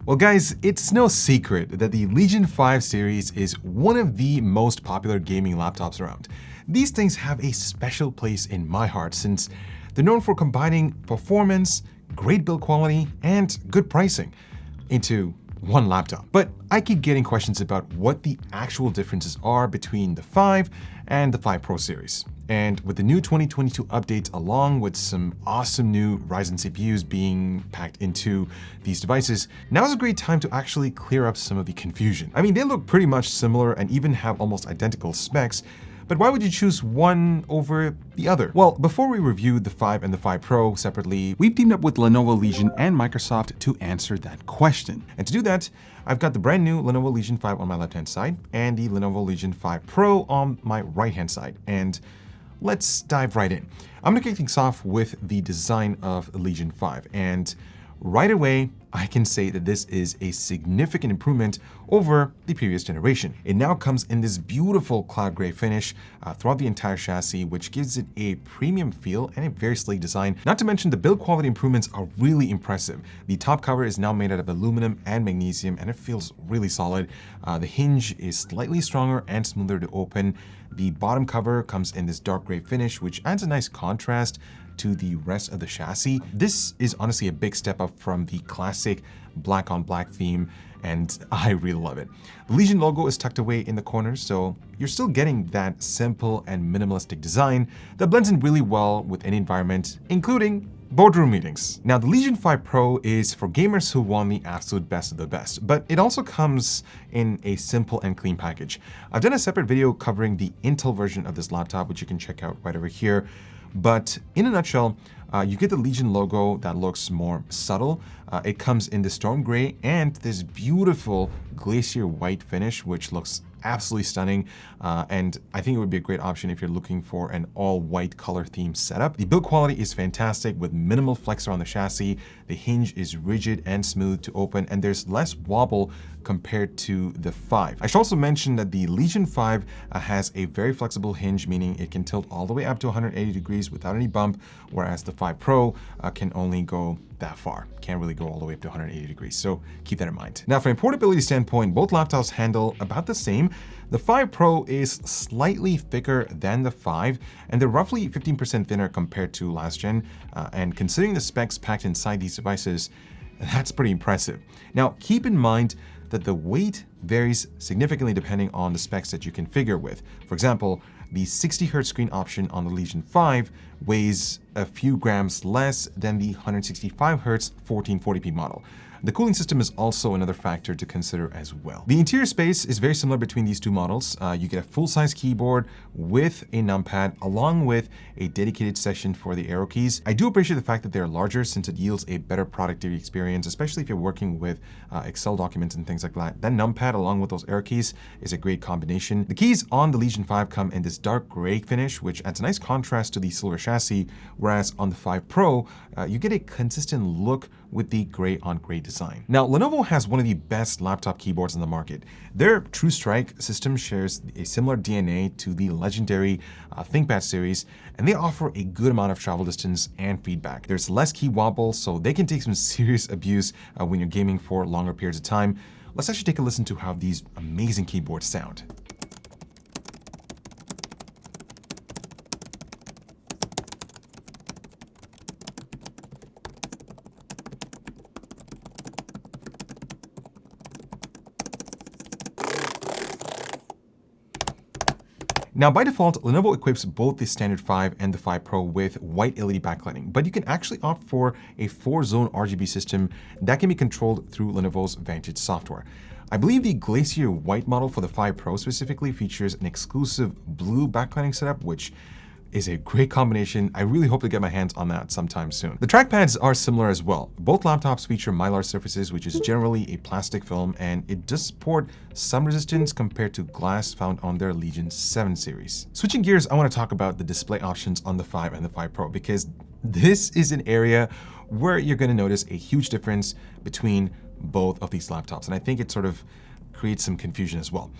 Well guys, it's no secret that the Legion 5 series is one of the most popular gaming laptops around. These things have a special place in my heart since they're known for combining performance, great build quality, and good pricing into one laptop. But I keep getting questions about what the actual differences are between the 5 and the 5 Pro series. And with the new 2022 updates, along with some awesome new Ryzen CPUs being packed into these devices, now's a great time to actually clear up some of the confusion. I mean, they look pretty much similar and even have almost identical specs, but why would you choose one over the other? Well, before we review the 5 and the 5 Pro separately, we've teamed up with Lenovo Legion and Microsoft to answer that question. And to do that, I've got the brand new Lenovo Legion 5 on my left-hand side and the Lenovo Legion 5 Pro on my right-hand side. And let's dive right in. I'm gonna kick things off with the design of Legion 5. And right away, I can say that this is a significant improvement over the previous generation. It now comes in this beautiful cloud gray finish throughout the entire chassis, which gives it a premium feel and a very sleek design. Not to mention the build quality improvements are really impressive. The top cover is now made out of aluminum and magnesium, and it feels really solid. The hinge is slightly stronger and smoother to open. The bottom cover comes in this dark gray finish, which adds a nice contrast to the rest of the chassis. This is honestly a big step up from the classic black on black theme, and I really love it. The Legion logo is tucked away in the corners, so you're still getting that simple and minimalistic design that blends in really well with any environment, including boardroom meetings. Now, the Legion 5 Pro is for gamers who want the absolute best of the best, but it also comes in a simple and clean package. I've done a separate video covering the Intel version of this laptop, which you can check out right over here. But in a nutshell, you get the Legion logo that looks more subtle. It comes in the storm gray and this beautiful glacier white finish, which looks absolutely stunning. And I think it would be a great option if you're looking for an all white color theme setup. The build quality is fantastic with minimal flexor on the chassis. The hinge is rigid and smooth to open, and there's less wobble compared to the 5. I should also mention that the Legion 5 has a very flexible hinge, meaning it can tilt all the way up to 180 degrees without any bump, whereas the 5 Pro can only go that far. Can't really go all the way up to 180 degrees, so keep that in mind. Now, from a portability standpoint, both laptops handle about the same. The 5 Pro is slightly thicker than the 5, and they're roughly 15% thinner compared to last gen, and considering the specs packed inside these devices, that's pretty impressive. Now, keep in mind that the weight varies significantly depending on the specs that you configure with. For example, the 60Hz screen option on the Legion 5 weighs a few grams less than the 165Hz 1440p model. The cooling system is also another factor to consider as well. The interior space is very similar between these two models. You get a full-size keyboard with a numpad, along with a dedicated section for the arrow keys. I do appreciate the fact that they're larger since it yields a better productivity experience, especially if you're working with Excel documents and things like that. That numpad along with those arrow keys is a great combination. The keys on the Legion 5 come in this dark gray finish, which adds a nice contrast to the silver chassis, whereas on the 5 Pro, you get a consistent look with the gray on gray design. Now, Lenovo has one of the best laptop keyboards on the market. Their True Strike system shares a similar DNA to the legendary ThinkPad series, and they offer a good amount of travel distance and feedback. There's less key wobble, so they can take some serious abuse when you're gaming for longer periods of time. Let's actually take a listen to how these amazing keyboards sound. Now, by default, Lenovo equips both the standard 5 and the 5 Pro with white LED backlighting, but you can actually opt for a 4-zone RGB system that can be controlled through Lenovo's Vantage software. I believe the Glacier White model for the 5 Pro specifically features an exclusive blue backlighting setup, which is a great combination. I really hope to get my hands on that sometime soon. The trackpads are similar as well. Both laptops feature Mylar surfaces, which is generally a plastic film, and it does support some resistance compared to glass found on their Legion 7 series. Switching gears, I want to talk about the display options on the 5 and the 5 Pro, because this is an area where you're going to notice a huge difference between both of these laptops. And I think it sort of creates some confusion as well.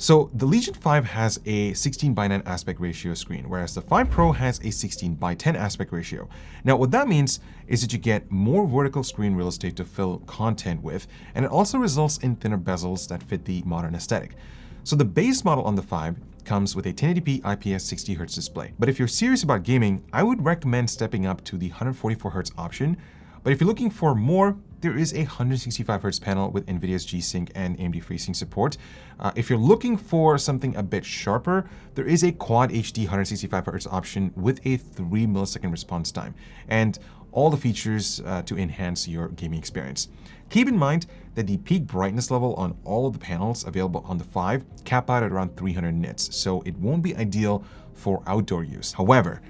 So the Legion 5 has a 16:9 aspect ratio screen, whereas the 5 Pro has a 16:10 aspect ratio. Now, what that means is that you get more vertical screen real estate to fill content with, and it also results in thinner bezels that fit the modern aesthetic. So the base model on the 5 comes with a 1080p IPS 60Hz display. But if you're serious about gaming, I would recommend stepping up to the 144Hz option. But if you're looking for more, there is a 165Hz panel with NVIDIA's G-Sync and AMD FreeSync support. If you're looking for something a bit sharper, there is a Quad HD 165Hz option with a 3 millisecond response time, and all the features to enhance your gaming experience. Keep in mind that the peak brightness level on all of the panels available on the 5 cap out at around 300 nits, so it won't be ideal for outdoor use. However,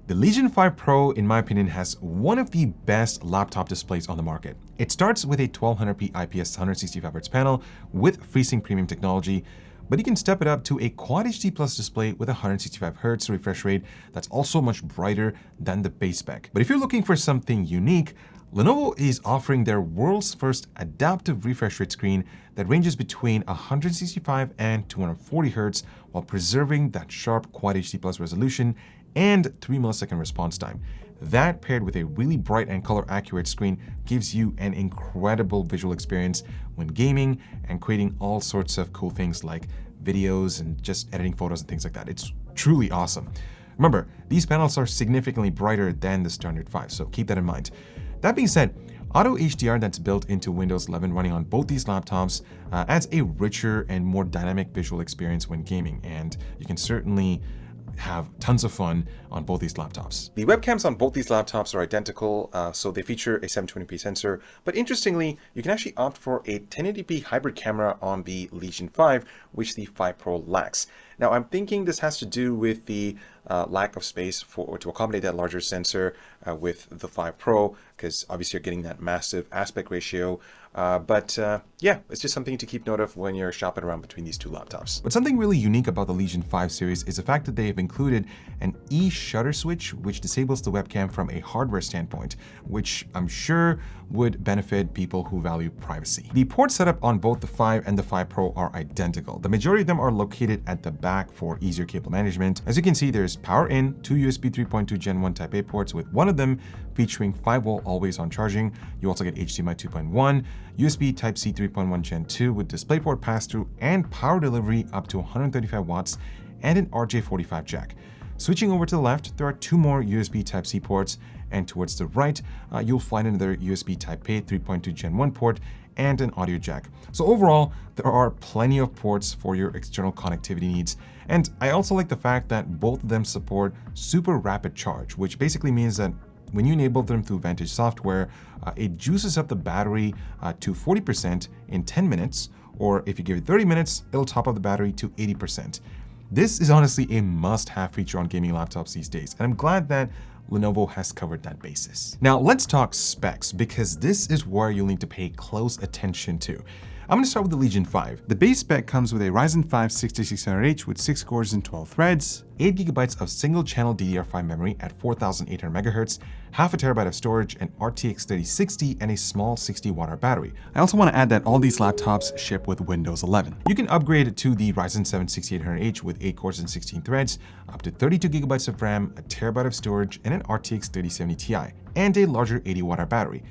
the Legion 5 Pro, in my opinion, has one of the best laptop displays on the market. It starts with a 1200p IPS 165Hz panel with FreeSync premium technology, but you can step it up to a Quad HD Plus display with a 165Hz refresh rate that's also much brighter than the base spec. But if you're looking for something unique, Lenovo is offering their world's first adaptive refresh rate screen that ranges between 165 and 240 Hz while preserving that sharp Quad HD Plus resolution and 3 millisecond response time. That, paired with a really bright and color accurate screen, gives you an incredible visual experience when gaming and creating all sorts of cool things like videos and just editing photos and things like that. It's truly awesome. Remember, these panels are significantly brighter than the standard 5, so keep that in mind. That being said, Auto HDR that's built into Windows 11 running on both these laptops adds a richer and more dynamic visual experience when gaming, and you can certainly have tons of fun on both these laptops. The webcams on both these laptops are identical, so they feature a 720p sensor, but interestingly, you can actually opt for a 1080p hybrid camera on the Legion 5, which the 5 Pro lacks. Now, I'm thinking this has to do with the lack of space to accommodate that larger sensor with the 5 Pro, because obviously you're getting that massive aspect ratio. Yeah, it's just something to keep note of when you're shopping around between these two laptops. But something really unique about the Legion 5 series is the fact that they have included an e-shutter switch, which disables the webcam from a hardware standpoint, which I'm sure would benefit people who value privacy. The port setup on both the 5 and the 5 Pro are identical. The majority of them are located at the back for easier cable management. As you can see, there's power in, 2 USB 3.2 Gen 1 Type A ports, with one of them featuring 5-volt always-on charging. You also get HDMI 2.1, USB Type-C 3.1 Gen 2 with DisplayPort pass-through and power delivery up to 135 watts, and an RJ45 jack. Switching over to the left, there are 2 more USB Type-C ports, and towards the right, you'll find another USB Type-A 3.2 Gen 1 port and an audio jack. So overall, there are plenty of ports for your external connectivity needs. And I also like the fact that both of them support super rapid charge, which basically means that when you enable them through Vantage software, it juices up the battery to 40% in 10 minutes, or if you give it 30 minutes, it'll top up the battery to 80%. This is honestly a must-have feature on gaming laptops these days, and I'm glad that Lenovo has covered that basis. Now let's talk specs, because this is where you'll need to pay close attention to. I'm going to start with the Legion 5. The base spec comes with a Ryzen 5 6600H with 6 cores and 12 threads, 8 GB of single-channel DDR5 memory at 4800 MHz, half a terabyte of storage, an RTX 3060, and a small 60-watt-hour battery. I also want to add that all these laptops ship with Windows 11. You can upgrade to the Ryzen 7 6800H with 8 cores and 16 threads, up to 32 GB of RAM, a terabyte of storage, and an RTX 3070 Ti, and a larger 80-watt-hour battery.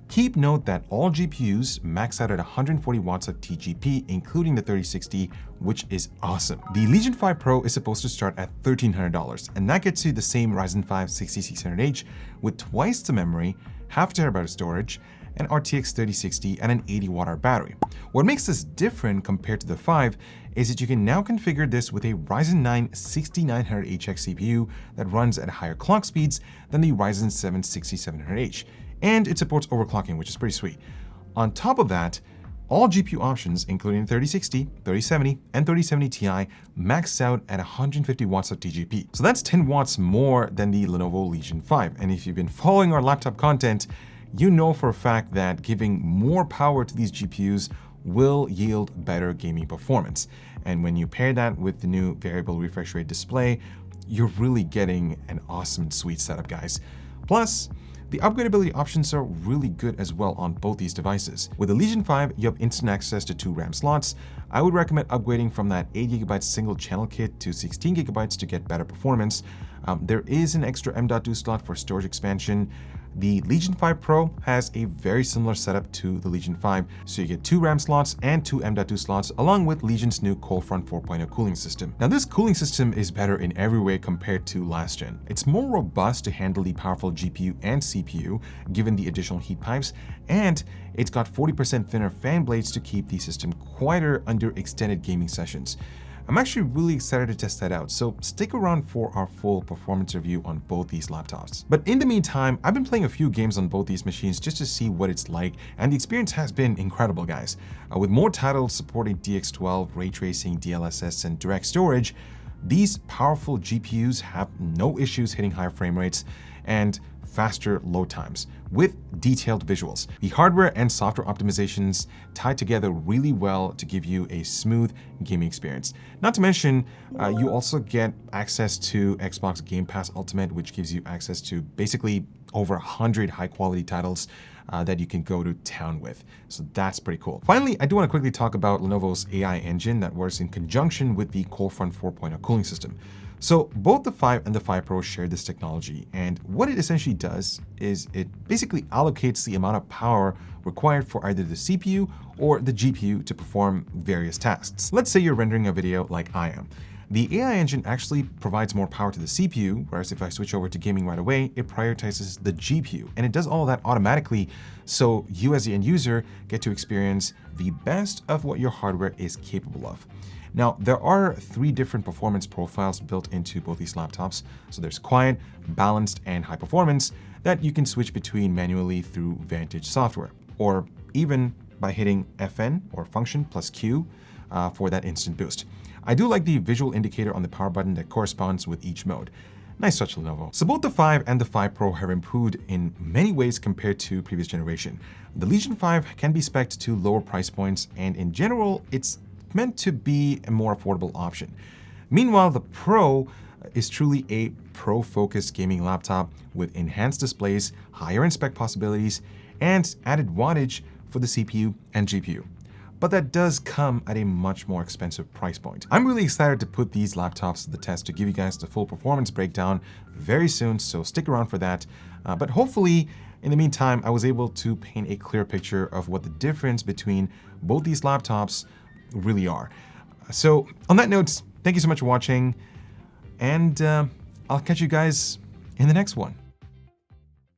Keep note that all GPUs max out at 140 watts of TGP, including the 3060, which is awesome. The Legion 5 Pro is supposed to start at $1,300, and that gets you the same Ryzen 5 6600H with twice the memory, half a terabyte of storage, an RTX 3060, and an 80-watt-hour battery. What makes this different compared to the 5 is that you can now configure this with a Ryzen 9 6900HX CPU that runs at higher clock speeds than the Ryzen 7 6700H. And it supports overclocking, which is pretty sweet. On top of that, all GPU options, including 3060, 3070, and 3070 Ti, max out at 150 watts of TGP. So that's 10 watts more than the Lenovo Legion 5. And if you've been following our laptop content, you know for a fact that giving more power to these GPUs will yield better gaming performance. And when you pair that with the new variable refresh rate display, you're really getting an awesome, sweet setup, guys. Plus, The upgradability options are really good as well on both these devices. With the Legion 5, you have instant access to 2 RAM slots. I would recommend upgrading from that 8GB single channel kit to 16GB to get better performance. There is an extra M.2 slot for storage expansion. The Legion 5 Pro has a very similar setup to the Legion 5, so you get 2 RAM slots and 2 M.2 slots along with Legion's new Cold Front 4.0 cooling system. Now this cooling system is better in every way compared to last gen. It's more robust to handle the powerful GPU and CPU given the additional heat pipes, and it's got 40% thinner fan blades to keep the system quieter under extended gaming sessions. I'm actually really excited to test that out, so stick around for our full performance review on both these laptops. But in the meantime, I've been playing a few games on both these machines just to see what it's like, and the experience has been incredible, guys. With more titles supporting DX12, ray tracing, DLSS, and direct storage, these powerful GPUs have no issues hitting higher frame rates and faster load times with detailed visuals. The hardware and software optimizations tie together really well to give you a smooth gaming experience. Not to mention, you also get access to Xbox Game Pass Ultimate, which gives you access to basically over 100 high-quality titles that you can go to town with. So that's pretty cool. Finally, I do want to quickly talk about Lenovo's AI engine that works in conjunction with the Cold Front 4.0 cooling system. So both the 5 and the 5 Pro share this technology, and what it essentially does is it basically allocates the amount of power required for either the CPU or the GPU to perform various tasks. Let's say you're rendering a video like I am. The AI engine actually provides more power to the CPU, whereas if I switch over to gaming right away, it prioritizes the GPU, and it does all of that automatically, so you as the end user get to experience the best of what your hardware is capable of. Now, there are 3 different performance profiles built into both these laptops. So there's quiet, balanced, and high performance that you can switch between manually through Vantage software, or even by hitting FN or function plus Q for that instant boost. I do like the visual indicator on the power button that corresponds with each mode. Nice touch, Lenovo. So both the 5 and the 5 Pro have improved in many ways compared to previous generation. The Legion 5 can be spec'd to lower price points, and in general, it's meant to be a more affordable option. Meanwhile, the Pro is truly a pro-focused gaming laptop with enhanced displays, higher in-spec possibilities, and added wattage for the CPU and GPU. But that does come at a much more expensive price point. I'm really excited to put these laptops to the test to give you guys the full performance breakdown very soon, so stick around for that. But hopefully, in the meantime, I was able to paint a clear picture of what the difference between both these laptops really are. So on that note, thank you so much for watching, and I'll catch you guys in the next one.